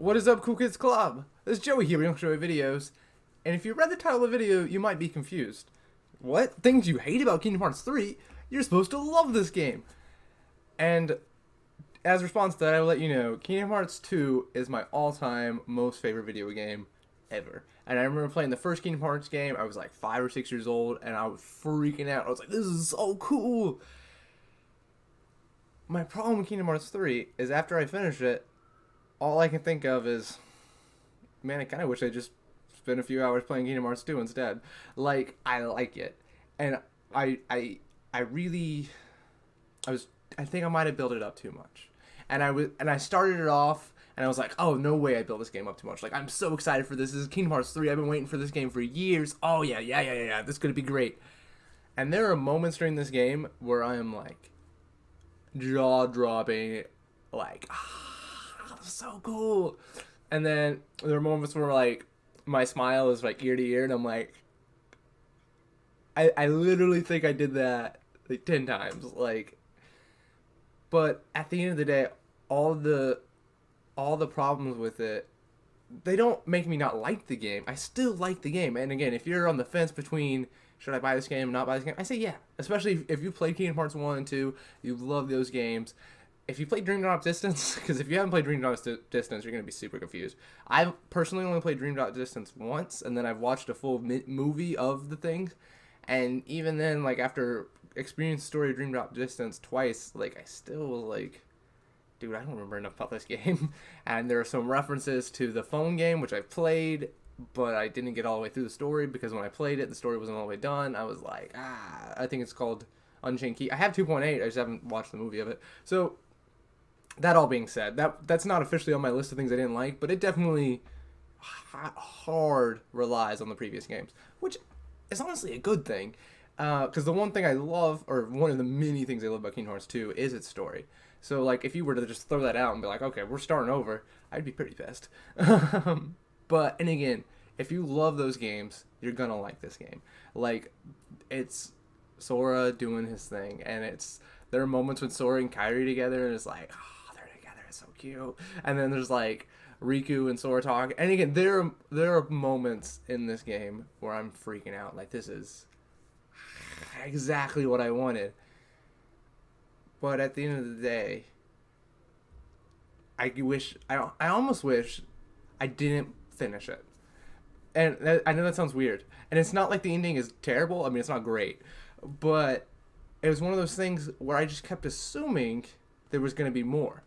What is up, Cool Kids Club? This is Joey here with Youngster Joey videos, and if you read the title of the video, you might be confused. What? Things you hate about Kingdom Hearts 3? You're supposed to love this game! And as a response to that, I will let you know, Kingdom Hearts 2 is my all-time most favorite video game ever. And I remember playing the first Kingdom Hearts game, I was like 5 or 6 years old, and I was freaking out. I was like, this is so cool! My problem with Kingdom Hearts 3 is after I finish it, all I can think of is, man, I kind of wish I just spent a few hours playing Kingdom Hearts 2 instead. Like, I like it. And I really, I think I might have built it up too much. And I started it off, and I was like, oh, no way I built this game up too much. Like, I'm so excited for this. This is Kingdom Hearts 3. I've been waiting for this game for years. Oh, yeah. This is going to be great. And there are moments during this game where I am, like, jaw-dropping, like, so cool. And then there are moments where, like, my smile is, like, ear to ear, and I'm like, I literally think I did that, like, 10 times. Like, but at the end of the day, all the problems with it, they don't make me not like the game. I still like the game. And again, if you're on the fence between should I buy this game, not buy this game, I say yeah. Especially if you played Kingdom Hearts 1 and 2, you love those games. If you played Dream Drop Distance, because if you haven't played Dream Drop Distance, you're going to be super confused. I've personally only played Dream Drop Distance once, and then I've watched a full movie of the things. And even then, like, after experiencing the story of Dream Drop Distance twice, like, I still was like, dude, I don't remember enough about this game. And there are some references to the phone game, which I played, but I didn't get all the way through the story, because when I played it, the story wasn't all the way done. I was like, I think it's called Unchained Key. I have 2.8, I just haven't watched the movie of it. So, that all being said, that's not officially on my list of things I didn't like, but it definitely hard relies on the previous games, which is honestly a good thing, because the one thing I love, or one of the many things I love about Kingdom Hearts 2, is its story. So, like, if you were to just throw that out and be like, okay, we're starting over, I'd be pretty pissed. But, and again, if you love those games, you're gonna like this game. Like, it's Sora doing his thing, and there are moments with Sora and Kairi together, and it's like, so cute. And then there's like Riku and Sora talk, and again, there are moments in this game where I'm freaking out, like, this is exactly what I wanted. But at the end of the day, I almost wish I didn't finish it. And I know that sounds weird, and it's not like the ending is terrible. I mean, it's not great, but it was one of those things where I just kept assuming there was going to be more.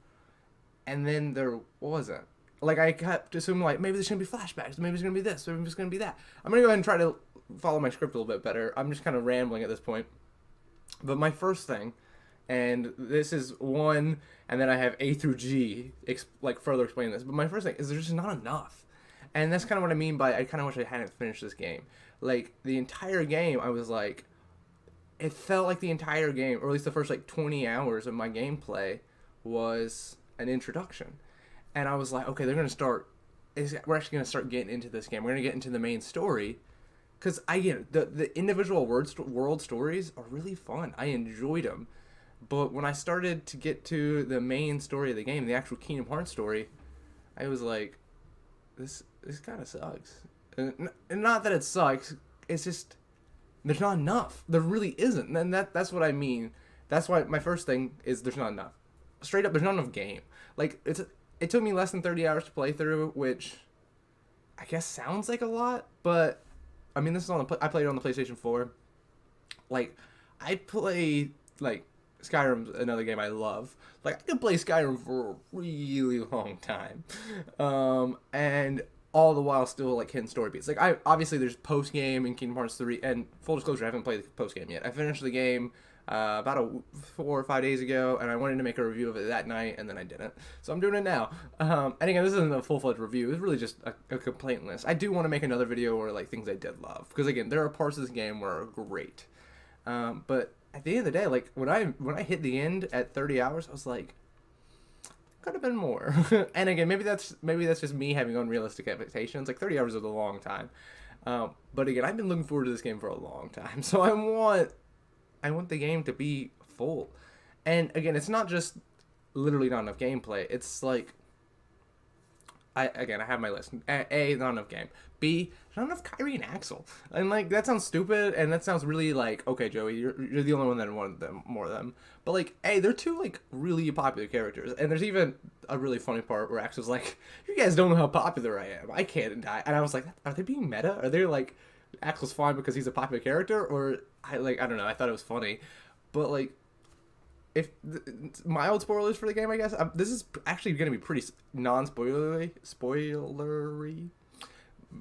And then there wasn't. Like, I kept assuming, like, maybe there's going to be flashbacks. Maybe it's going to be this. Maybe it's going to be that. I'm going to go ahead and try to follow my script a little bit better. I'm just kind of rambling at this point. But my first thing, and this is one, and then I have A through G, like, further explain this. But my first thing is there's just not enough. And that's kind of what I mean by I kind of wish I hadn't finished this game. Like, the entire game, I was like, it felt like the entire game, or at least the first, like, 20 hours of my gameplay was an introduction. And I was like, okay, we're actually going to start getting into this game. We're going to get into the main story, because the individual world stories are really fun. I enjoyed them. But when I started to get to the main story of the game, the actual Kingdom Hearts story, I was like, this kind of sucks. And not that it sucks, it's just there's not enough. There really isn't. And that's what I mean. That's why my first thing is there's not enough. Straight up, there's not enough game. Like, it took me less than 30 hours to play through, which I guess sounds like a lot, but I mean, I played it on the PlayStation 4. Like, I play, like, Skyrim's another game I love. Like, I could play Skyrim for a really long time, and all the while still, like, hitting story beats. Like, obviously there's post game in Kingdom Hearts 3, and full disclosure, I haven't played the post game yet. I finished the game about 4 or 5 days ago, and I wanted to make a review of it that night, and then I didn't. So I'm doing it now. And again, this isn't a full-fledged review. It's really just a complaint list. I do want to make another video where, like, things I did love, because again, there are parts of this game where are great. But at the end of the day, like, when I hit the end at 30 hours, I was like, could have been more. And again, maybe that's just me having unrealistic expectations. Like, 30 hours is a long time. But again, I've been looking forward to this game for a long time, so I want the game to be full. And again, it's not just literally not enough gameplay. It's like I have my list. A, not enough game. B, not enough Kyrie and Axel. And like that sounds stupid, and that sounds really like, okay, Joey, you're the only one that wanted them more of them. But like, A, they're two like really popular characters, and there's even a really funny part where Axel's like, "You guys don't know how popular I am. I can't die." And I was like, "Are they being meta? Are they like Axel's fine because he's a popular character, or I don't know." I thought it was funny, but like if mild spoilers for the game, I guess this is actually going to be pretty spoilery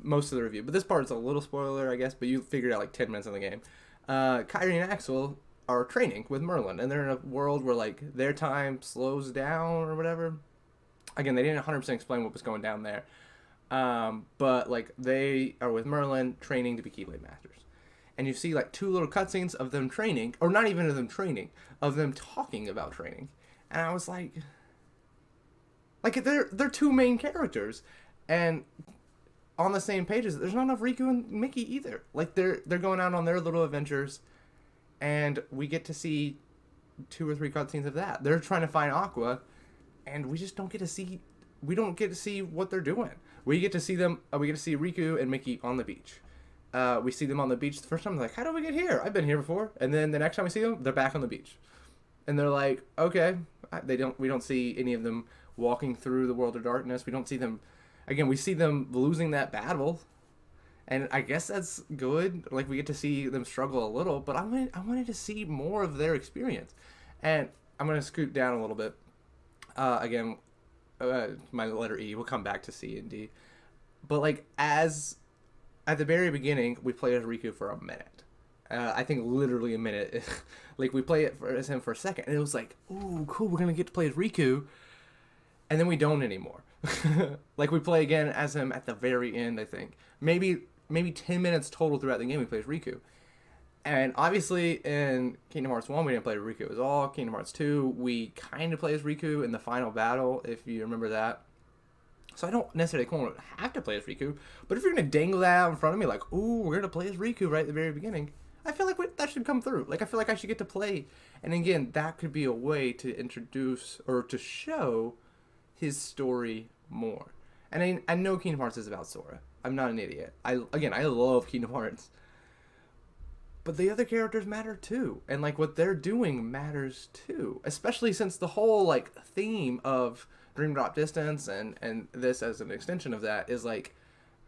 most of the review, but this part's a little spoiler, I guess. But you figured out like 10 minutes in the game. Kyrie and Axel are training with Merlin, and they're in a world where like their time slows down or whatever. Again, they didn't 100% explain what was going down there, but like they are with Merlin training to be Keyblade Masters. And you see like two little cutscenes of them training, or not even of them training, of them talking about training. And I was like they're two main characters, and on the same pages. There's not enough Riku and Mickey either. Like they're going out on their little adventures, and we get to see 2 or 3 cutscenes of that. They're trying to find Aqua, and we just don't get to see. We don't get to see what they're doing. We get to see them. We get to see Riku and Mickey on the beach. We see them on the beach the first time. Like, how did we get here? I've been here before. And then the next time we see them, they're back on the beach, and they're like, okay. We don't see any of them walking through the world of darkness. We don't see them. Again, we see them losing that battle, and I guess that's good. Like we get to see them struggle a little, but I wanted to see more of their experience, and I'm gonna scoot down a little bit. Again, my letter E. We'll come back to C and D, but like at the very beginning, we play as Riku for a minute. I think literally a minute. Like we play it as him for a second, and it was like, ooh, cool. We're gonna get to play as Riku, and then we don't anymore. Like we play again as him at the very end. I think maybe 10 minutes total throughout the game we play as Riku, and obviously in Kingdom Hearts 1 we didn't play Riku at all. Kingdom Hearts 2 we kind of play as Riku in the final battle, if you remember that. So I don't necessarily have to play as Riku, but if you're gonna dangle that out in front of me like, ooh, we're gonna play as Riku right at the very beginning, I feel like that should come through. Like I feel like I should get to play, and again that could be a way to introduce or to show his story more. And I know Kingdom Hearts is about Sora. I'm not an idiot. I love Kingdom Hearts. But the other characters matter too. And like what they're doing matters too. Especially since the whole like theme of Dream Drop Distance and this as an extension of that is like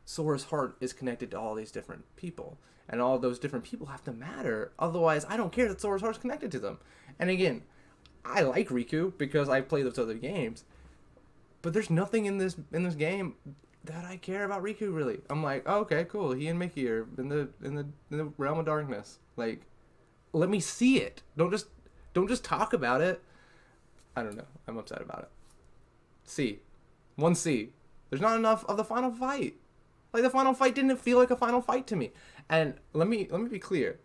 Sora's heart is connected to all these different people. And all those different people have to matter. Otherwise, I don't care that Sora's heart's connected to them. And again, I like Riku because I play those other games. But there's nothing in this game that I care about Riku really. I'm like, oh, okay, cool. He and Mickey are in the realm of darkness. Like, let me see it. Don't just talk about it. I don't know. I'm upset about it. C. 1C. There's not enough of the final fight. Like the final fight didn't feel like a final fight to me. And let me be clear.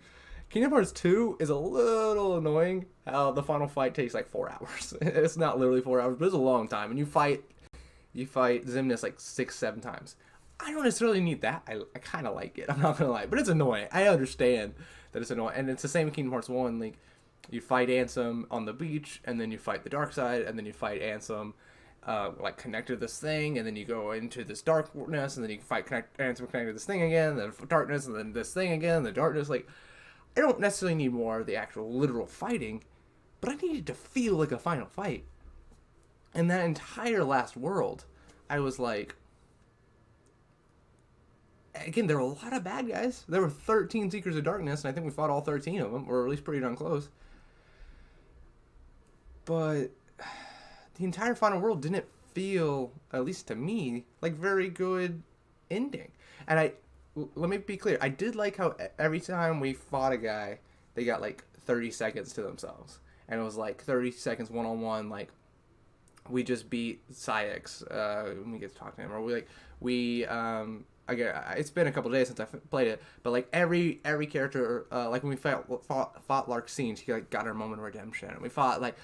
Kingdom Hearts 2 is a little annoying how the final fight takes like 4 hours. It's not literally 4 hours, but it's a long time. And you fight Xemnas like 6-7 times. I don't necessarily need that. I kind of like it. I'm not going to lie. But it's annoying. I understand that it's annoying. And it's the same in Kingdom Hearts 1. Like, you fight Ansem on the beach, and then you fight the dark side, and then you fight Ansem like connected to this thing, and then you go into this darkness, and then you fight Ansem connected to this thing again, then darkness, and then this thing again, the darkness. Like, I don't necessarily need more of the actual literal fighting, but I needed to feel like a final fight. And that entire last world, I was like, again, there were a lot of bad guys. There were 13 Seekers of Darkness, and I think we fought all 13 of them, or at least pretty darn close. But the entire final world didn't feel, at least to me, like very good ending. And let me be clear, I did like how every time we fought a guy, they got like 30 seconds to themselves. And it was like 30 seconds one-on-one, like, we just beat Syx, when we get to talk to him. Or it's been a couple days since I played it, but like every character, like when we fought Larxene, she like got her moment of redemption. And we fought like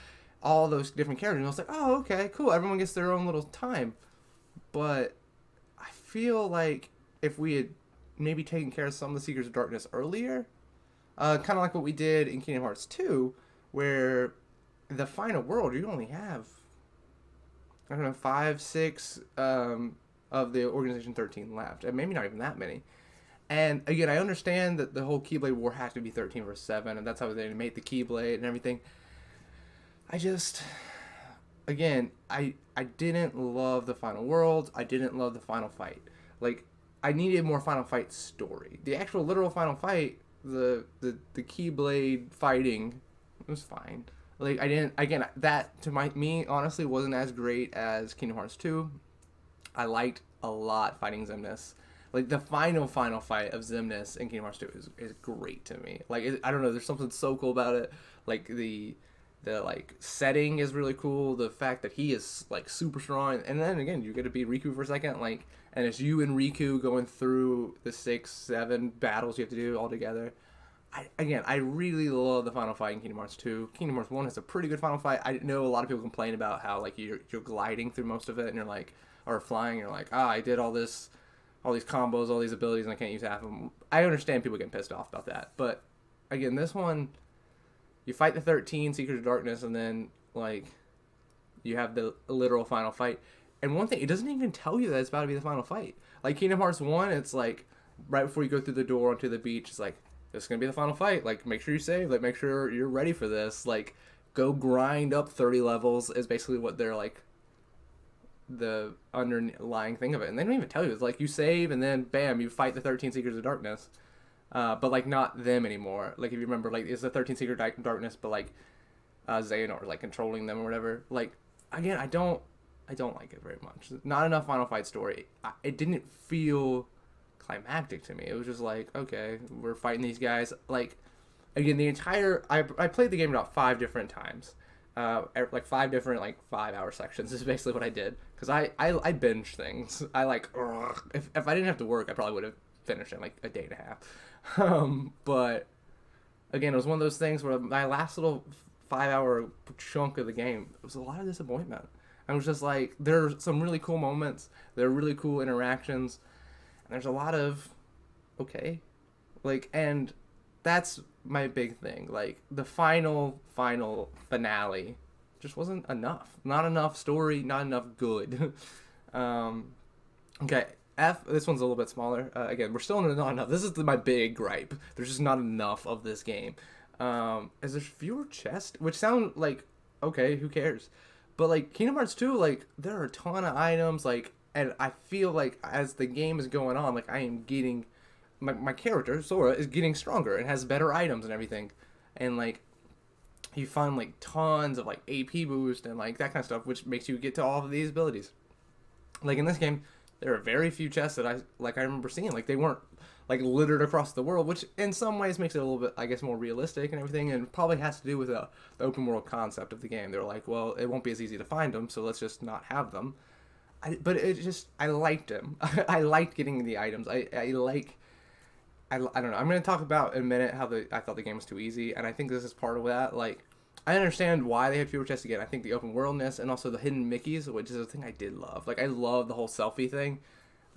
all those different characters, and I was like, oh, okay, cool. Everyone gets their own little time. But I feel like if we had maybe taken care of some of the Seekers of Darkness earlier, kind of like what we did in Kingdom Hearts 2, where the final world, you only have, I don't know, 5, 6 of the Organization 13 left, and maybe not even that many. And again, I understand that the whole Keyblade War has to be 13 versus 7, and that's how they made the Keyblade and everything. I just, again, I didn't love the final world. I didn't love the final fight. Like, I needed more final fight story. The actual literal final fight, the Keyblade fighting, was fine. Like, I didn't, again, that to me honestly wasn't as great as Kingdom Hearts 2. I liked a lot fighting Xemnas. Like, the final fight of Xemnas in Kingdom Hearts 2 is great to me. Like, I don't know, there's something so cool about it. Like, the like setting is really cool. The fact that he is like super strong, and then again you get to beat Riku for a second, like, and it's you and Riku going through the 6-7 battles you have to do all together. I really love the final fight in Kingdom Hearts 2. Kingdom Hearts 1 has a pretty good final fight. I know a lot of people complain about how like you're gliding through most of it, and you're like, or flying, you're like, I did all these combos, all these abilities, and I can't use half of them. I understand people getting pissed off about that, but again, this one, you fight the 13 Secrets of Darkness, and then like you have the literal final fight. And one thing, it doesn't even tell you that it's about to be the final fight. Like Kingdom Hearts 1, it's like right before you go through the door onto the beach, it's like, this is gonna be the final fight. Like, make sure you save. Like, make sure you're ready for this. Like, go grind up 30 levels is basically what they're like, the underlying thing of it. And they don't even tell you. It's like you save, and then bam, you fight the 13 Secrets of Darkness. But like not them anymore. Like, if you remember, like it's the 13 Secret Darkness, but like Xehanort like controlling them or whatever. Like, again, I don't like it very much. Not enough final fight story. It didn't feel climactic to me. It was just like, okay, we're fighting these guys. Like, again, the entire I played the game about 5 different times. Like 5 different like 5-hour sections is basically what I did, because I binge things. I like, if I didn't have to work, I probably would have finished in like a day and a half. But again, it was one of those things where my last little 5-hour chunk of the game, it was a lot of disappointment. I was just like, there are some really cool moments, there are really cool interactions, and there's a lot of okay, like, and that's my big thing. Like, the final finale just wasn't enough. Not enough story, not enough good. Okay, F, this one's a little bit smaller. Again, we're still not enough. This is my big gripe. There's just not enough of this game. Is there fewer chests? Which sound like, okay, who cares? But, like, Kingdom Hearts 2, like, there are a ton of items, like, and I feel like as the game is going on, like, I am getting, my character, Sora, is getting stronger and has better items and everything. And, like, you find, like, tons of, like, AP boost and, like, that kind of stuff, which makes you get to all of these abilities. Like, in this game, there are very few chests that I remember seeing. Like, they weren't, like, littered across the world, which in some ways makes it a little bit, I guess, more realistic and everything, and probably has to do with the open world concept of the game. They're like, well, it won't be as easy to find them, so let's just not have them. But it just, I liked them. I liked getting the items. I don't know. I'm going to talk about in a minute how I thought the game was too easy, and I think this is part of that. Like, I understand why they had fewer chests again. I think the open worldness and also the hidden Mickeys, which is a thing I did love. Like, I love the whole selfie thing.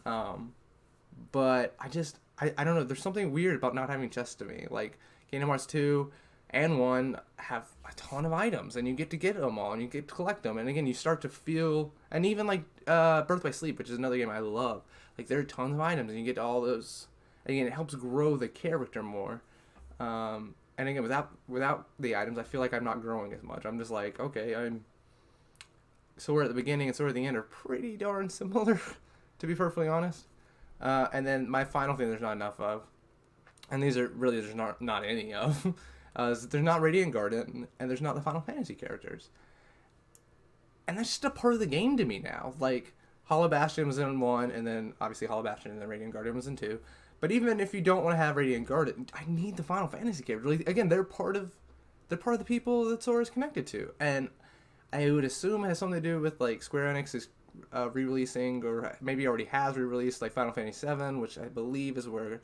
But I don't know. There's something weird about not having chests to me. Like, Kingdom Hearts 2 and 1 have a ton of items, and you get to get them all, and you get to collect them. And again, you start to feel, and even like Birth by Sleep, which is another game I love. Like, there are tons of items, and you get to all those. Again, it helps grow the character more. And again, without the items, I feel like I'm not growing as much. I'm just like, okay, I'm Sora at the beginning and Sora at the end are pretty darn similar, to be perfectly honest. And then my final thing there's not enough of, and these are really there's not any of, is there's not Radiant Garden, and there's not the Final Fantasy characters. And that's just a part of the game to me now. Like, Hollow Bastion was in 1, and then obviously Hollow Bastion and then Radiant Garden was in 2. But even if you don't want to have Radiant Garden, I need the Final Fantasy characters. Like, again, they're part of the people that Sora is connected to, and I would assume it has something to do with like Square Enix is re-releasing, or maybe already has re-released, like Final Fantasy VII, which I believe is where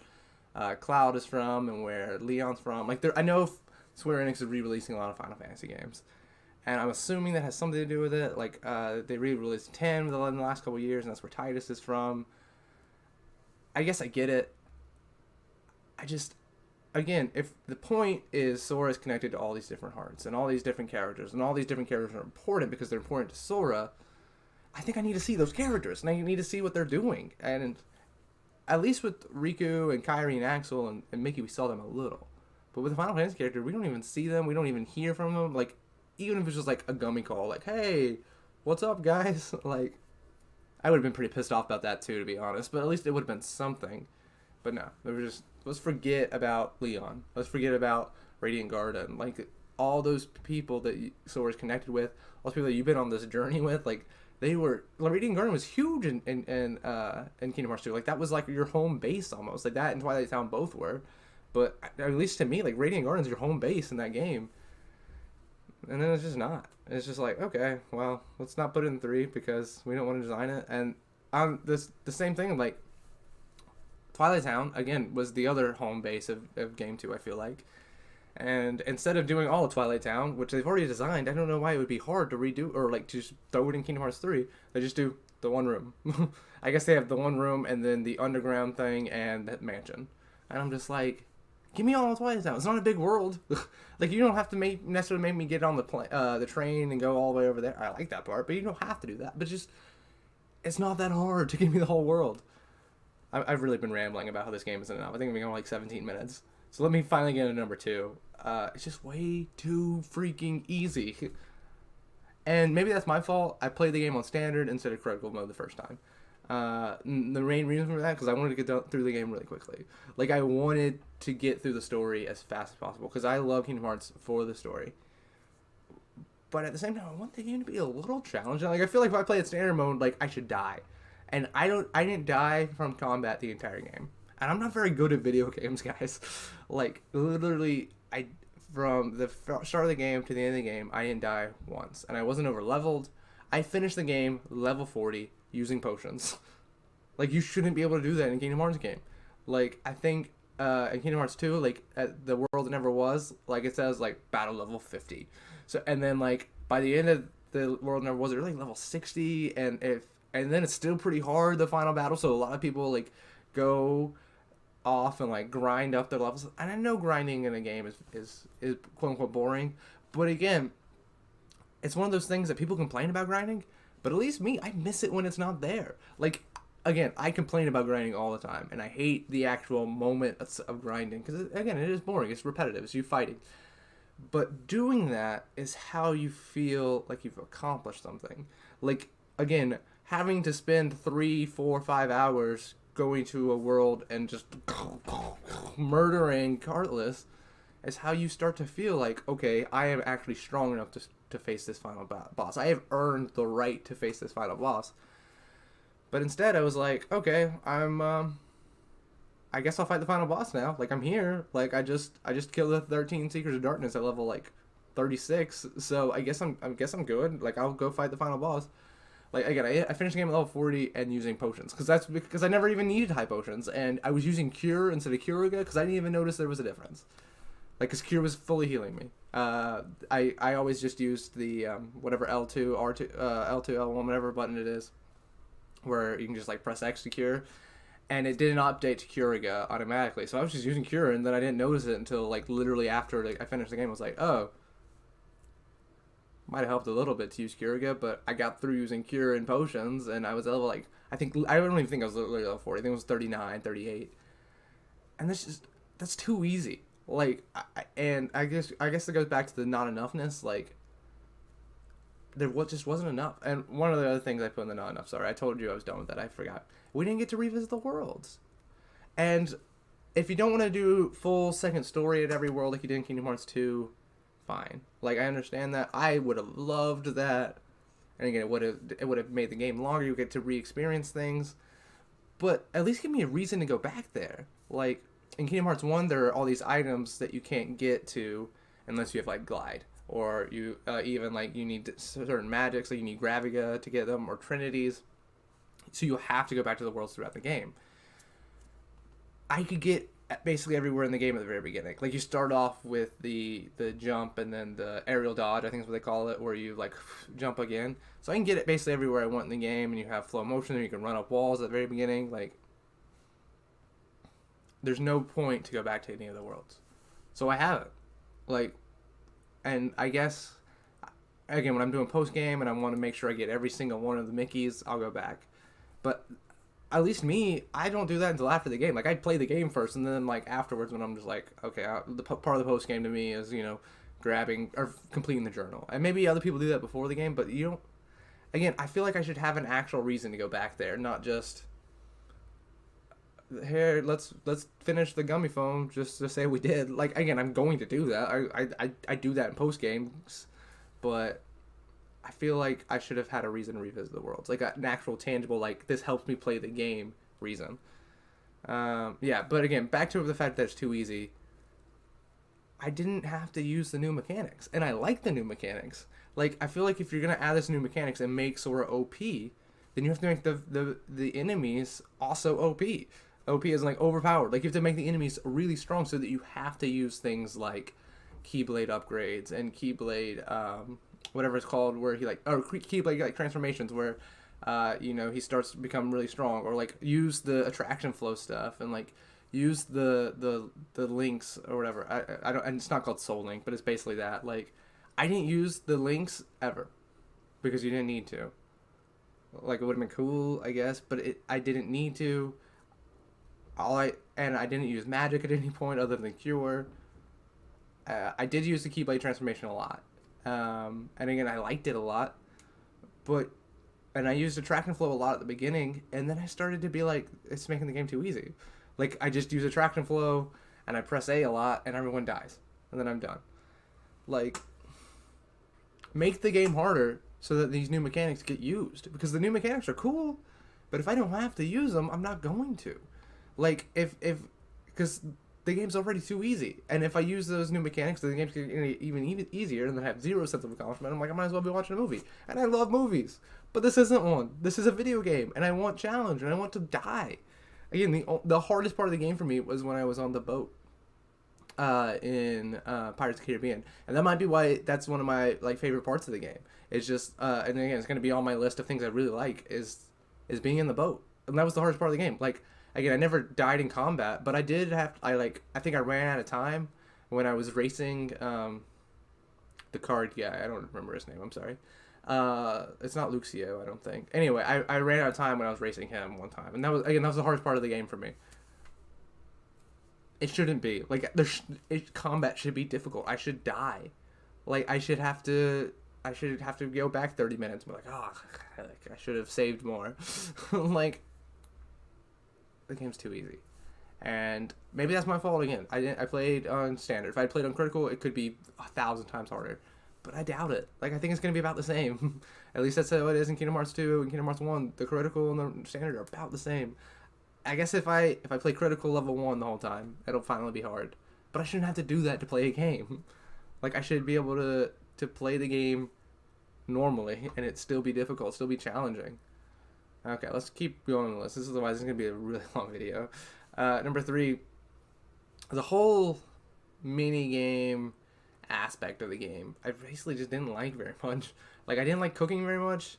Cloud is from and where Leon's from. Like, I know Square Enix is re-releasing a lot of Final Fantasy games, and I'm assuming that has something to do with it. Like, they re-released 10 in the last couple of years, and that's where Titus is from. I guess I get it. I just, again, if the point is Sora is connected to all these different hearts and all these different characters, and all these different characters are important because they're important to Sora, I think I need to see those characters, and I need to see what they're doing. And at least with Riku and Kairi and Axel and Mickey, we saw them a little. But with the Final Fantasy character, we don't even see them. We don't even hear from them. Like, even if it's just like a gummy call, like, hey, what's up, guys? Like, I would have been pretty pissed off about that too, to be honest. But at least it would have been something. But no, they were just, let's forget about Leon. Let's forget about Radiant Garden. Like, all those people that Sora's connected with, all those people that you've been on this journey with, like, they were, Radiant Garden was huge in Kingdom Hearts 2. Like, that was like your home base almost. Like, that and Twilight Town both were. But at least to me, like, Radiant Garden's your home base in that game. And then it's just not. It's just like, okay, well, let's not put it in 3 because we don't want to design it. And the same thing, like, Twilight Town, again, was the other home base of Game 2, I feel like. And instead of doing all of Twilight Town, which they've already designed, I don't know why it would be hard to redo, or like to just throw it in Kingdom Hearts 3. They just do the one room. I guess they have the one room and then the underground thing and that mansion. And I'm just like, give me all of Twilight Town. It's not a big world. Like, you don't have to necessarily make me get on the train and go all the way over there. I like that part, but you don't have to do that. But just, it's not that hard to give me the whole world. I've really been rambling about how this game isn't enough. I think we've been going like 17 minutes. So let me finally get into number 2. It's just way too freaking easy. And maybe that's my fault. I played the game on standard instead of critical mode the first time. The main reason for that, because I wanted to get through the game really quickly. Like, I wanted to get through the story as fast as possible, because I love Kingdom Hearts for the story. But at the same time, I want the game to be a little challenging. Like, I feel like if I play it standard mode, like, I should die. And I didn't die from combat the entire game. And I'm not very good at video games, guys. Like, literally, from the start of the game to the end of the game, I didn't die once. And I wasn't over-leveled. I finished the game level 40 using potions. Like, you shouldn't be able to do that in a Kingdom Hearts game. Like, I think in Kingdom Hearts 2, like, at the world it never was, like, it says, like, battle level 50. So, and then, like, by the end of the world never was, it really level 60, and then it's still pretty hard, the final battle, so a lot of people, like, go off and, like, grind up their levels. And I know grinding in a game is quote-unquote boring, but again, it's one of those things that people complain about grinding, but at least me, I miss it when it's not there. Like, again, I complain about grinding all the time, and I hate the actual moment of grinding, because, again, it is boring, it's repetitive, it's you fighting. But doing that is how you feel like you've accomplished something. Like, again, having to spend 3, 4, 5 hours going to a world and just murdering Heartless is how you start to feel like, okay, I am actually strong enough to face this final boss. I have earned the right to face this final boss. But instead, I was like, okay, I guess I'll fight the final boss now. Like, I'm here. Like, I just killed the 13 Seekers of Darkness at level like 36. So I guess I'm good. Like, I'll go fight the final boss. Like, again, I finished the game at level 40 and using potions. Because I never even needed high potions. And I was using Cure instead of Curiga because I didn't even notice there was a difference. Like, because Cure was fully healing me. I always just used the, whatever L2, R2, L2, L1, whatever button it is. Where you can just, like, press X to Cure. And it didn't update to Curiga automatically. So I was just using Cure, and then I didn't notice it until, like, literally after, like, I finished the game. I was like, oh. Might have helped a little bit to use Curiga, but I got through using Cure and potions, and I was level, like, I don't even think I was literally level 40. I think it was 39, 38. And that's too easy. Like, I guess it goes back to the not enoughness. Like, there just wasn't enough. And one of the other things I put in the not enough, sorry, I told you I was done with that. I forgot. We didn't get to revisit the worlds. And if you don't want to do full second story at every world like you did in Kingdom Hearts 2, fine. Like, I understand that. I would have loved that. And again, it would have made the game longer. You get to re-experience things. But at least give me a reason to go back there. Like, in Kingdom Hearts 1, there are all these items that you can't get to unless you have, like, Glide. Or you even, like, you need certain magics, like you need Graviga to get them, or Trinities. So you have to go back to the worlds throughout the game. I could get basically everywhere in the game at the very beginning. Like, you start off with the jump and then the aerial dodge, I think is what they call it, where you, like, jump again. So I can get it basically everywhere I want in the game, and you have flow motion, and you can run up walls at the very beginning. Like, there's no point to go back to any of the worlds. So I haven't. Like, and I guess again, when I'm doing post game and I want to make sure I get every single one of the Mickeys, I'll go back. But at least me, I don't do that until after the game. Like I play the game first, and then like afterwards, when I'm just like, okay, part of the post game to me is grabbing or completing the journal. And maybe other people do that before the game, but you don't. Again, I feel like I should have an actual reason to go back there, not just here. Let's finish the gummy foam just to say we did. Like again, I'm going to do that. I do that in post games, but I feel like I should have had a reason to revisit the worlds, like an actual tangible, like this helps me play the game reason. Yeah, but again, back to the fact that it's too easy. I didn't have to use the new mechanics, and I like the new mechanics. Like I feel like if you're gonna add this new mechanics and make Sora OP, then you have to make the enemies also OP. OP is like overpowered. Like you have to make the enemies really strong so that you have to use things like Keyblade upgrades and Keyblade whatever it's called, where he like or Keyblade like transformations where he starts to become really strong, or like use the attraction flow stuff and like use the links or whatever. I don't, and it's not called Soul Link, but it's basically that. Like I didn't use the links ever because you didn't need to. Like it would have been cool, I guess, but I didn't need to. I didn't use magic at any point other than cure. I did use the Keyblade transformation a lot. And again, I liked it a lot, and I used attraction flow a lot at the beginning, and then I started to be like, it's making the game too easy. Like, I just use attraction flow, and I press A lot, and everyone dies, and then I'm done. Like, make the game harder so that these new mechanics get used, because the new mechanics are cool, but if I don't have to use them, I'm not going to. Like, because the game's already too easy. And if I use those new mechanics, then the game's getting even easier, and then I have zero sense of accomplishment. I'm like, I might as well be watching a movie. And I love movies. But this isn't one. This is a video game, and I want challenge, and I want to die. Again, the hardest part of the game for me was when I was on the boat in Pirates of the Caribbean. And that might be why that's one of my like favorite parts of the game. It's just, and again, it's going to be on my list of things I really like is being in the boat. And that was the hardest part of the game. Like, again, I never died in combat, but I did have. I think I ran out of time when I was racing the card guy. I don't remember his name. I'm sorry. It's not Luxio, I don't think. Anyway, I ran out of time when I was racing him one time, and that was the hardest part of the game for me. It shouldn't be like combat should be difficult. I should die. Like I should have to go back 30 minutes and be like, oh, I should have saved more. Like. The game's too easy, and maybe that's my fault again. I played on standard. If I played on critical, it could be 1,000 times harder, but I doubt it. Like I think it's gonna be about the same. At least that's how it is in Kingdom Hearts 2 and Kingdom Hearts 1. The critical and the standard are about the same. I guess if I play critical level 1 the whole time, it'll finally be hard. But I shouldn't have to do that to play a game. Like I should be able to play the game normally and it still be difficult, still be challenging. Okay, let's keep going on the list. This is going to be a really long video. Number 3, the whole mini game aspect of the game, I basically just didn't like very much. Like, I didn't like cooking very much.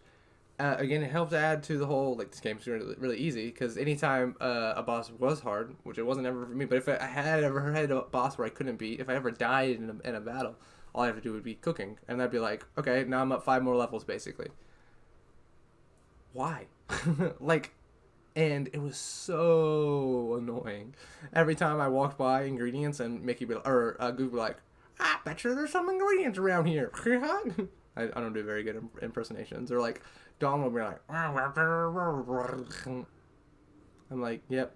Again, it helped add to the whole, like, this game's really, really easy, because anytime a boss was hard, which it wasn't ever for me, but if I had ever had a boss where I couldn't beat, if I ever died in a battle, all I have to do would be cooking. And that'd be like, okay, now I'm up 5 more levels, basically. Why? Like, and it was so annoying. Every time I walked by ingredients and Mickey be or Google be like, I bet you there's some ingredients around here. I don't do very good impersonations. Or like Donald would be like, I'm like, yep,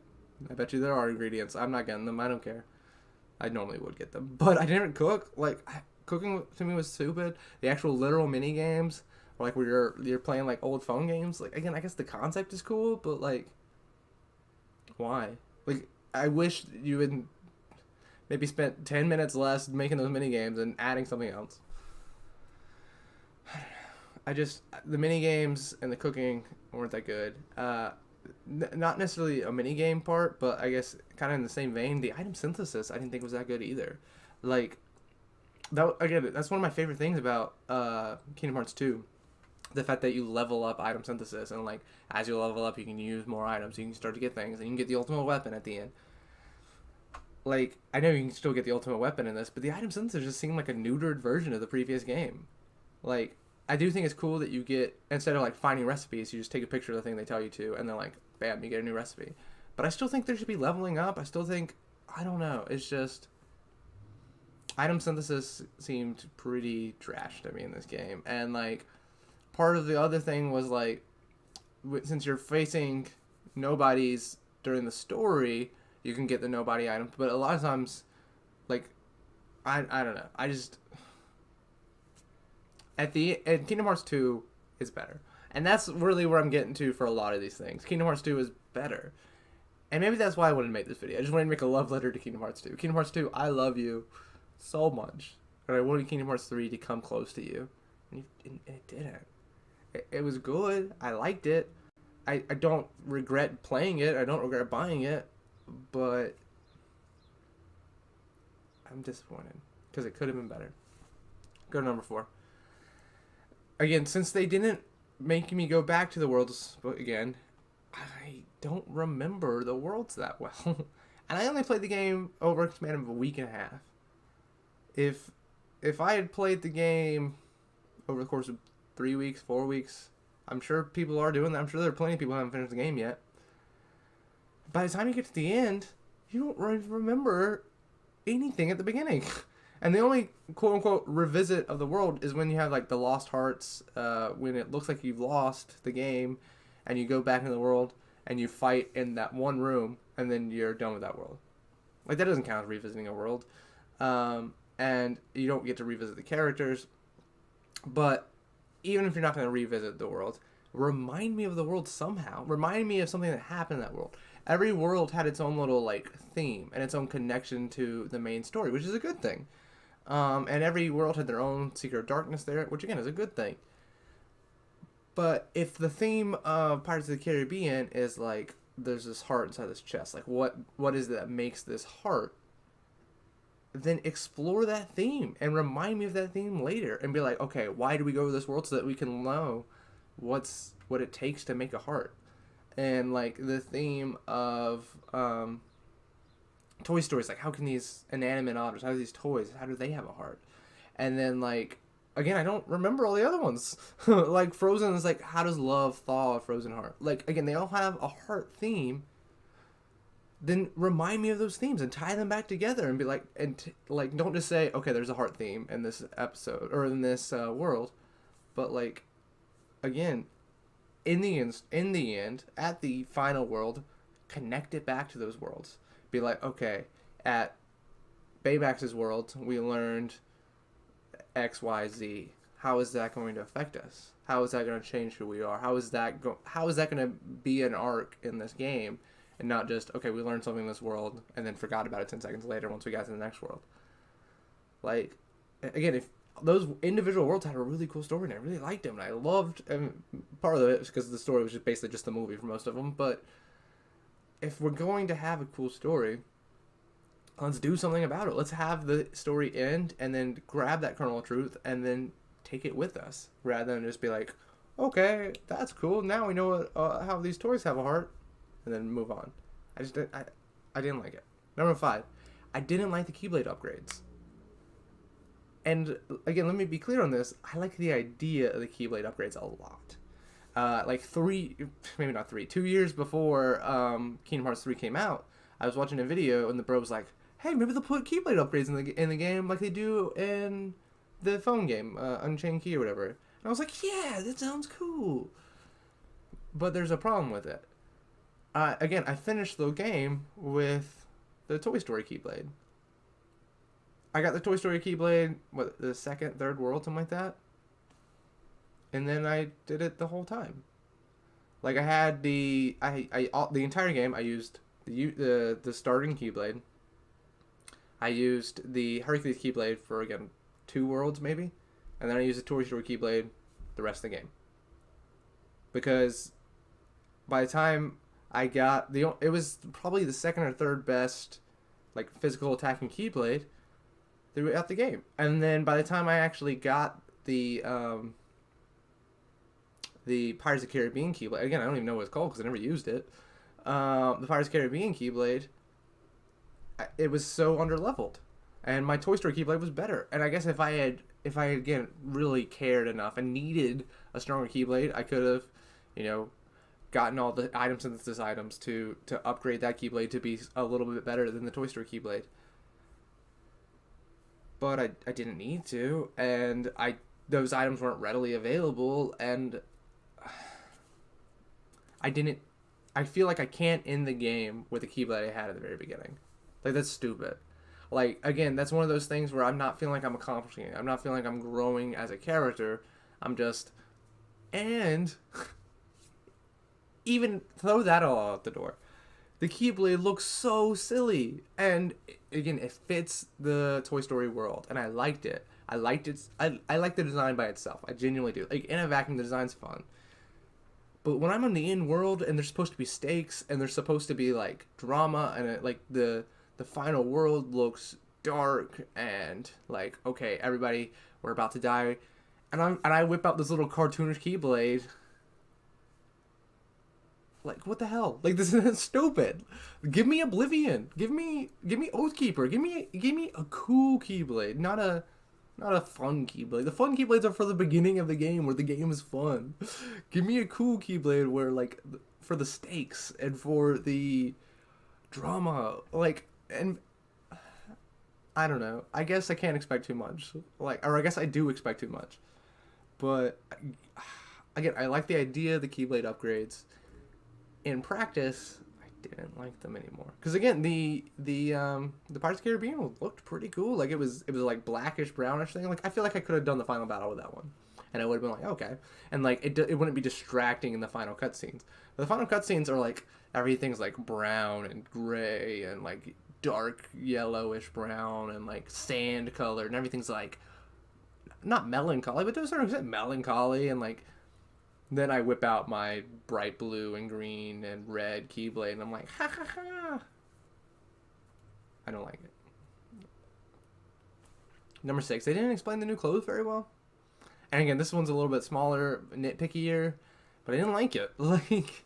I bet you there are ingredients. I'm not getting them. I don't care. I normally would get them, but I didn't cook. Like cooking to me was stupid. The actual literal mini games. Like where you're playing like old phone games. Like again, I guess the concept is cool, but like, why? Like I wish you would maybe spent 10 minutes less making those mini games and adding something else. The mini games and the cooking weren't that good. Not necessarily a mini game part, but I guess kind of in the same vein. The item synthesis I didn't think was that good either. Like that again, that's one of my favorite things about Kingdom Hearts 2. The fact that you level up item synthesis, and like as you level up you can use more items, you can start to get things, and you can get the ultimate weapon at the end. Like I know you can still get the ultimate weapon in this, but the item synthesis just seemed like a neutered version of the previous game. Like I do think it's cool that you get, instead of like finding recipes, you just take a picture of the thing they tell you to, and then like, bam, you get a new recipe. But I still think there should be leveling up. I still think, I don't know, it's just, item synthesis seemed pretty trash to me in this game. And like, part of the other thing was like, since you're facing nobodies during the story, you can get the nobody item. But a lot of times, like, I don't know. I just, at Kingdom Hearts 2 is better. And that's really where I'm getting to for a lot of these things. Kingdom Hearts 2 is better. And maybe that's why I wanted to make this video. I just wanted to make a love letter to Kingdom Hearts 2. Kingdom Hearts 2, I love you so much. And I wanted Kingdom Hearts 3 to come close to you. And it didn't. It was good. I liked it. I don't regret playing it. I don't regret buying it. But I'm disappointed. Because it could have been better. Go to number 4. Again, since they didn't make me go back to the worlds again, I don't remember the worlds that well. And I only played the game over a span of a week and a half. If I had played the game over the course of 3 weeks, 4 weeks, I'm sure people are doing that. I'm sure there are plenty of people who haven't finished the game yet. By the time you get to the end, you don't remember anything at the beginning. And the only quote-unquote revisit of the world is when you have like the lost hearts, when it looks like you've lost the game, and you go back into the world, and you fight in that one room, and then you're done with that world. Like, that doesn't count as revisiting a world. And you don't get to revisit the characters. But even if you're not going to revisit the world, remind me of the world somehow. Remind me of something that happened in that world. Every world had its own little like theme and its own connection to the main story, which is a good thing. And every world had their own secret of darkness there, which again is a good thing. But if the theme of Pirates of the Caribbean is like there's this heart inside this chest, like what is it that makes this heart? Then explore that theme and remind me of that theme later and be like, okay, why do we go to this world so that we can know what it takes to make a heart? And like the theme of Toy Story is like, how can these inanimate objects, how do these toys, how do they have a heart? And then like, again, I don't remember all the other ones. Like Frozen is like, how does love thaw a frozen heart? Like, again, they all have a heart theme. Then remind me of those themes and tie them back together and be like, like, don't just say, okay, there's a heart theme in this episode or in this world, but like, again, in the end, at the final world, connect it back to those worlds. Be like, okay, at Baymax's world, we learned X, Y, Z. How is that going to affect us? How is that going to change who we are? How is that going to be an arc in this game? And not just, okay, we learned something in this world and then forgot about it 10 seconds later once we got to the next world. Like, again, if those individual worlds had a really cool story and I really liked them and I loved, and part of it was because the story was just basically just the movie for most of them, but if we're going to have a cool story, let's do something about it. Let's have the story end and then grab that kernel of truth and then take it with us rather than just be like, okay, that's cool. Now we know how these toys have a heart. And then move on. I didn't like it. Number 5, I didn't like the Keyblade upgrades. And again, let me be clear on this. I like the idea of the Keyblade upgrades a lot. Like 2 years before Kingdom Hearts 3 came out, I was watching a video and the bro was like, "Hey, maybe they'll put Keyblade upgrades in the game like they do in the phone game, Unchained Key or whatever." And I was like, "Yeah, that sounds cool." But there's a problem with it. Again, I finished the game with the Toy Story Keyblade. I got the Toy Story Keyblade, the second, third world, something like that. And then I did it the whole time. Like I had the entire game. I used the starting Keyblade. I used the Hercules Keyblade for again 2 worlds maybe, and then I used the Toy Story Keyblade the rest of the game. Because by the time I got it was probably the second or third best, like physical attacking Keyblade throughout the game. And then by the time I actually got the Pirates of the Caribbean Keyblade, again I don't even know what it's called because I never used it. The Pirates of the Caribbean Keyblade, it was so underleveled, and my Toy Story Keyblade was better. And I guess if I had if I again really cared enough and needed a stronger Keyblade, I could have, you know, gotten all the item synthesis items to upgrade that Keyblade to be a little bit better than the Toy Story Keyblade. But I didn't need to, and those items weren't readily available, and I didn't. I feel like I can't end the game with the Keyblade I had at the very beginning. Like, that's stupid. Like, again, that's one of those things where I'm not feeling like I'm accomplishing it. I'm not feeling like I'm growing as a character. I'm just... And... even throw that all out the door. The Keyblade looks so silly. And, again, it fits the Toy Story world. And I liked it. I liked the design by itself. I genuinely do. Like, in a vacuum, the design's fun. But when I'm in the in-world, and there's supposed to be stakes, and there's supposed to be, like, drama, and, like, the final world looks dark, and, like, okay, everybody, we're about to die, and I whip out this little cartoonish Keyblade. Like, what the hell? Like, this is stupid. Give me Oblivion. Give me Oathkeeper. Give me a cool Keyblade, not a fun Keyblade. The fun Keyblades are for the beginning of the game where the game is fun. Give me a cool Keyblade where, like, for the stakes and for the drama. Like, and I don't know. I guess I can't expect too much. Like, or I guess I do expect too much. But, again, I like the idea of the Keyblade upgrades. In practice, I didn't like them anymore. Because again, the Pirates of the Caribbean looked pretty cool. Like, it was like blackish brownish thing. Like, I feel like I could have done the final battle with that one, and I would have been like, okay, and like it wouldn't be distracting in the final cutscenes. But the final cutscenes are like everything's like brown and gray and like dark yellowish brown and like sand color, and everything's like not melancholy, but to a certain extent melancholy, and like. Then I whip out my bright blue and green and red Keyblade, and I'm like, ha ha ha. I don't like it. Number 6, they didn't explain the new clothes very well. And again, this one's a little bit smaller, nitpickier, but I didn't like it. Like,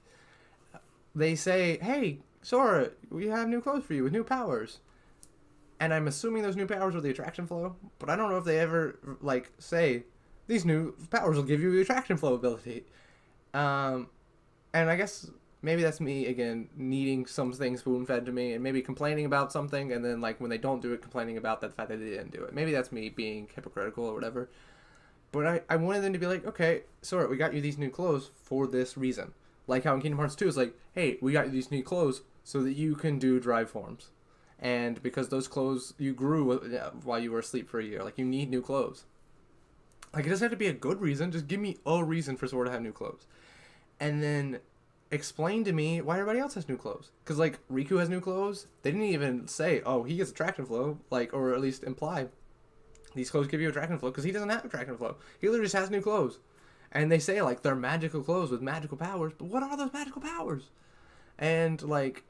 they say, hey, Sora, we have new clothes for you with new powers. And I'm assuming those new powers are the attraction flow, but I don't know if they ever, like, say, these new powers will give you the attraction flow ability. And I guess maybe that's me, again, needing some things spoon-fed to me and maybe complaining about something, and then, like, when they don't do it, complaining about the fact that they didn't do it. Maybe that's me being hypocritical or whatever. But I wanted them to be like, okay, Sora, we got you these new clothes for this reason. Like how in Kingdom Hearts 2, it's like, hey, we got you these new clothes so that you can do drive forms. And because those clothes, you grew while you were asleep for a year. Like, you need new clothes. Like, it doesn't have to be a good reason. Just give me a reason for Sora to have new clothes. And then explain to me why everybody else has new clothes. Because, like, Riku has new clothes. They didn't even say, oh, he gets attraction flow. Like, or at least imply, these clothes give you attraction flow. Because he doesn't have attraction flow. He literally just has new clothes. And they say, like, they're magical clothes with magical powers. But what are those magical powers? And, like,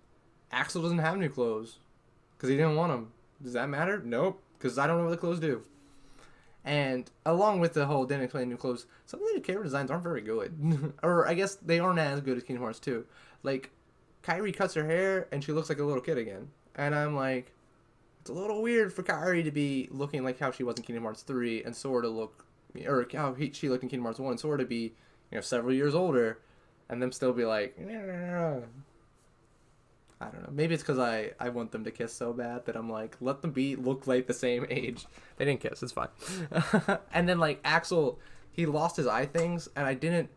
Axel doesn't have new clothes. Because he didn't want them. Does that matter? Nope. Because I don't know what the clothes do. And along with the whole didn't explain new clothes, some of the character designs aren't very good. Or I guess they aren't as good as Kingdom Hearts 2. Like, Kairi cuts her hair and she looks like a little kid again. And I'm like, it's a little weird for Kairi to be looking like how she was in Kingdom Hearts 3 and Sora to look, or how she looked in Kingdom Hearts 1 and Sora to be, several years older, and them still be like, I don't know. Maybe it's because I want them to kiss so bad that I'm like, let them look like the same age. They didn't kiss. It's fine. And then, like, Axel, he lost his eye things, and I didn't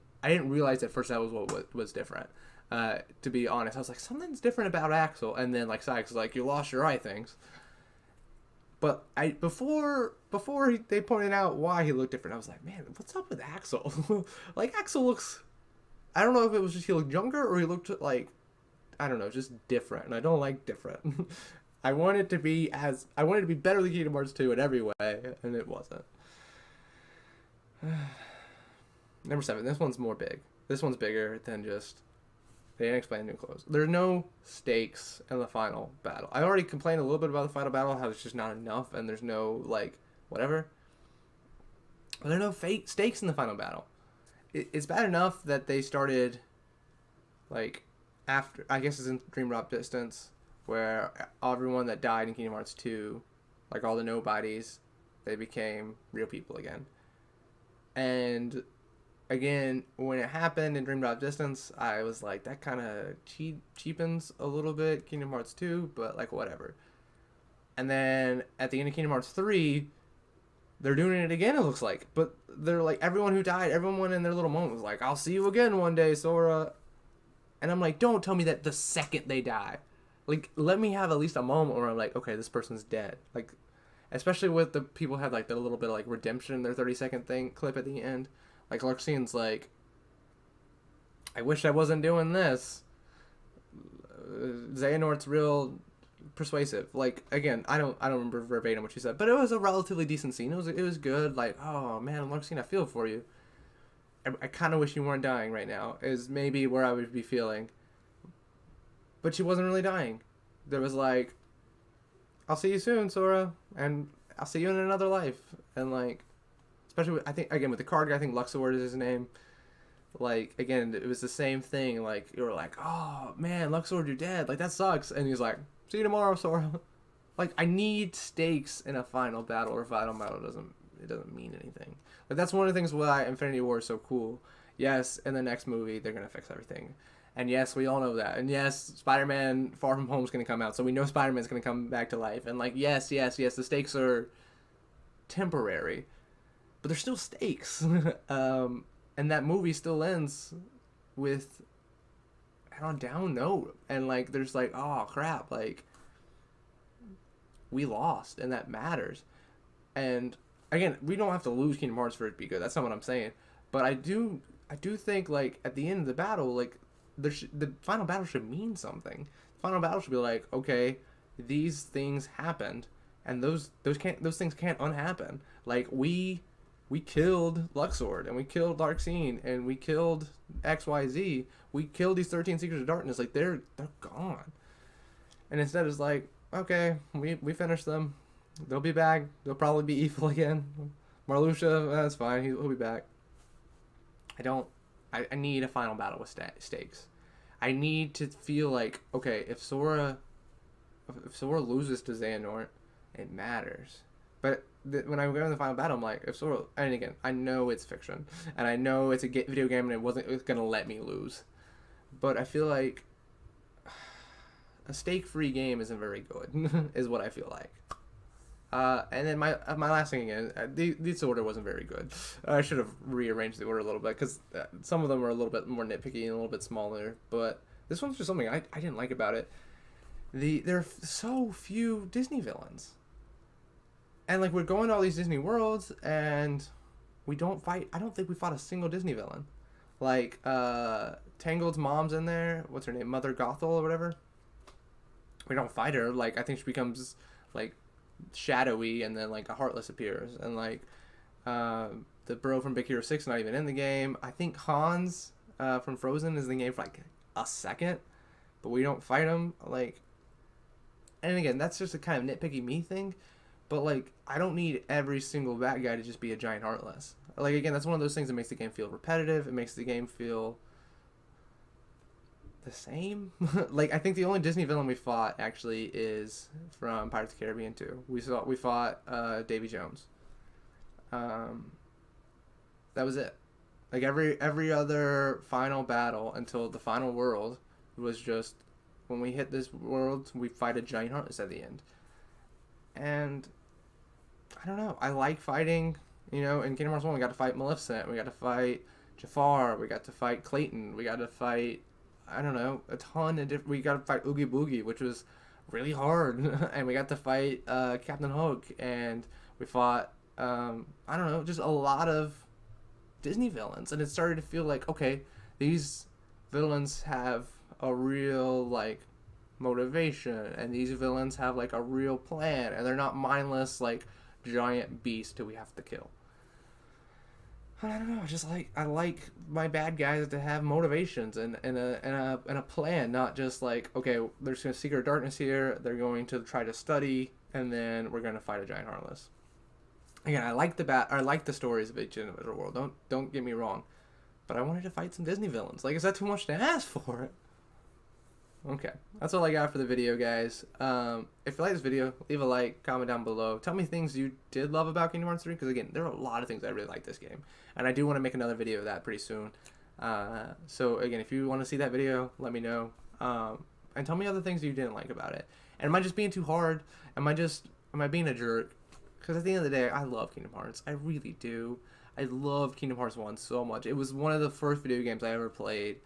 realize at first that was what was different. To be honest, I was like, something's different about Axel. And then, like, Sykes was like, you lost your eye things. But before they pointed out why he looked different, I was like, man, what's up with Axel? Like, Axel looks, I don't know if it was just he looked younger or he looked like, I don't know, just different, and I don't like different. I want it to be better than Kingdom Hearts 2 in every way, and it wasn't. Number 7, this one's more big. This one's bigger than just, they didn't explain new clothes. There's no stakes in the final battle. I already complained a little bit about the final battle, how it's just not enough, and there's no, like, whatever. But there are no stakes in the final battle. It's bad enough that they started, like, after, I guess it's in Dream Drop Distance, where everyone that died in Kingdom Hearts 2, like all the nobodies, They became real people again. And again, when it happened in Dream Drop Distance, I was like, that kind of cheapens a little bit Kingdom Hearts 2, but like whatever. And then at the end of Kingdom Hearts 3, they're doing it again, it looks like. But they're like, everyone who died, everyone in their little moment was like, I'll see you again one day, Sora. And I'm like, don't tell me that the second they die. Like, let me have at least a moment where I'm like, okay, this person's dead. Like, especially with the people who had like the little bit of like redemption, their 30-second thing clip at the end. Like Larxine's like, I wish I wasn't doing this. Xehanort's real persuasive. Like, again, I don't remember verbatim what she said, but it was a relatively decent scene. It was good. Like, oh man, Larxine, I feel for you. I kind of wish you weren't dying right now. Is maybe where I would be feeling. But she wasn't really dying. There was like, I'll see you soon, Sora, and I'll see you in another life. And like, especially with, I think again with the card guy, I think Luxord is his name. Like, again, it was the same thing. Like, you were like, oh man, Luxord, you're dead. Like, that sucks. And he's like, see you tomorrow, Sora. Like, I need stakes in a final battle, or final battle doesn't mean anything. Like, that's one of the things why Infinity War is so cool. Yes, in the next movie they're gonna fix everything. And yes, we all know that. And yes, Spider-Man Far From Home is going to come out. So we know Spider-Man's going to come back to life. And like, yes, the stakes are temporary. But they're still stakes. And that movie still ends with on a down note. And like, there's like, oh crap, like, we lost. And that matters. And again, we don't have to lose Kingdom Hearts for it to be good. That's not what I'm saying. But I do think like, at the end of the battle, like, the final battle should mean something. The final battle should be like, okay, these things happened, and those things can't unhappen. Like, we killed Luxord, and we killed Larxene, and we killed XYZ. We killed these 13 Secrets of Darkness. Like, they're gone. And instead it's like, okay, we finished them. They'll be back. They'll probably be evil again. Marluxia, that's fine. He'll be back. I need a final battle with stakes. I need to feel like, okay, if Sora loses to Xehanort, it matters. But when I go in the final battle, I'm like, if Sora, and again, I know it's fiction, and I know it's a video game, and it's gonna let me lose. But I feel like a stake-free game isn't very good, is what I feel like. And then my last thing again, this order wasn't very good. I should have rearranged the order a little bit, because some of them were a little bit more nitpicky and a little bit smaller. But this one's just something I didn't like about it. There are so few Disney villains, and like, we're going to all these Disney worlds, and we don't fight. I don't think we fought a single Disney villain. Like, Tangled's mom's in there. What's her name? Mother Gothel or whatever. We don't fight her. Like, I think she becomes like shadowy, and then like a Heartless appears, and like the bro from Big Hero 6 not even in the game. I think Hans from Frozen is in the game for like a second, but we don't fight him. Like, and again, that's just a kind of nitpicky me thing, but like, I don't need every single bad guy to just be a giant Heartless. Like, again, that's one of those things that makes the game feel repetitive. It makes the game feel the same. Like, I think the only Disney villain we fought actually is from Pirates of the Caribbean 2. We fought Davy Jones. That was it. Like, every other final battle until the final world was just, when we hit this world, we fight a giant Heartless at the end. And I don't know, I like fighting. You know, in Kingdom Hearts 1 we got to fight Maleficent, we got to fight Jafar, we got to fight Clayton, we got to fight, I don't know, a ton of different. We got to fight Oogie Boogie, which was really hard, and we got to fight Captain Hook, and we fought I don't know, just a lot of Disney villains, and it started to feel like, okay, these villains have a real like motivation, and these villains have like a real plan, and they're not mindless like giant beasts who we have to kill. I don't know. Just like, I like my bad guys to have motivations and a plan, not just like, okay, there's a secret darkness here. They're going to try to study, and then we're going to fight a giant Heartless. Again, I like the stories of each individual world. Don't get me wrong, but I wanted to fight some Disney villains. Like, is that too much to ask for? Okay, that's all I got for the video, guys. If you like this video, leave a like, comment down below. Tell me things you did love about Kingdom Hearts 3, because again, there are a lot of things I really like this game, and I do want to make another video of that pretty soon. So again, if you want to see that video, let me know. And tell me other things you didn't like about it. And am I just being too hard? Am I being a jerk? Because at the end of the day, I love Kingdom Hearts. I really do. I love Kingdom Hearts 1 so much. It was one of the first video games I ever played.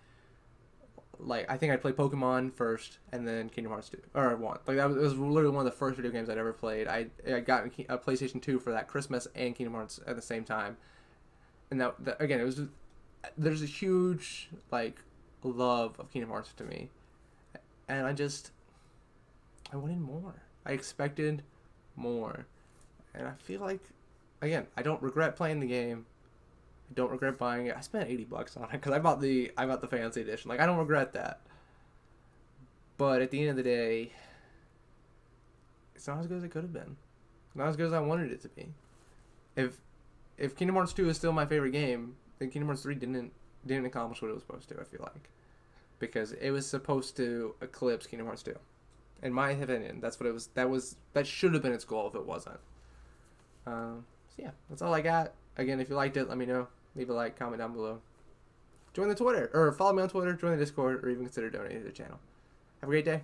Like, I think I played Pokemon first, and then Kingdom Hearts 2, or 1. Like, it was literally one of the first video games I'd ever played. I got a PlayStation 2 for that Christmas and Kingdom Hearts at the same time. And that again, it was just, there's a huge, like, love of Kingdom Hearts to me. And I wanted more. I expected more. And I feel like, again, I don't regret playing the game. I don't regret buying it. I spent $80 on it because I bought the fancy edition. Like, I don't regret that. But at the end of the day, it's not as good as it could have been. Not as good as I wanted it to be. If Kingdom Hearts 2 is still my favorite game, then Kingdom Hearts 3 didn't accomplish what it was supposed to, I feel like. Because it was supposed to eclipse Kingdom Hearts 2. In my opinion, that's what it was. That should have been its goal if it wasn't. So yeah, that's all I got. Again, if you liked it, let me know. Leave a like, comment down below. Join the Twitter, or follow me on Twitter, join the Discord, or even consider donating to the channel. Have a great day.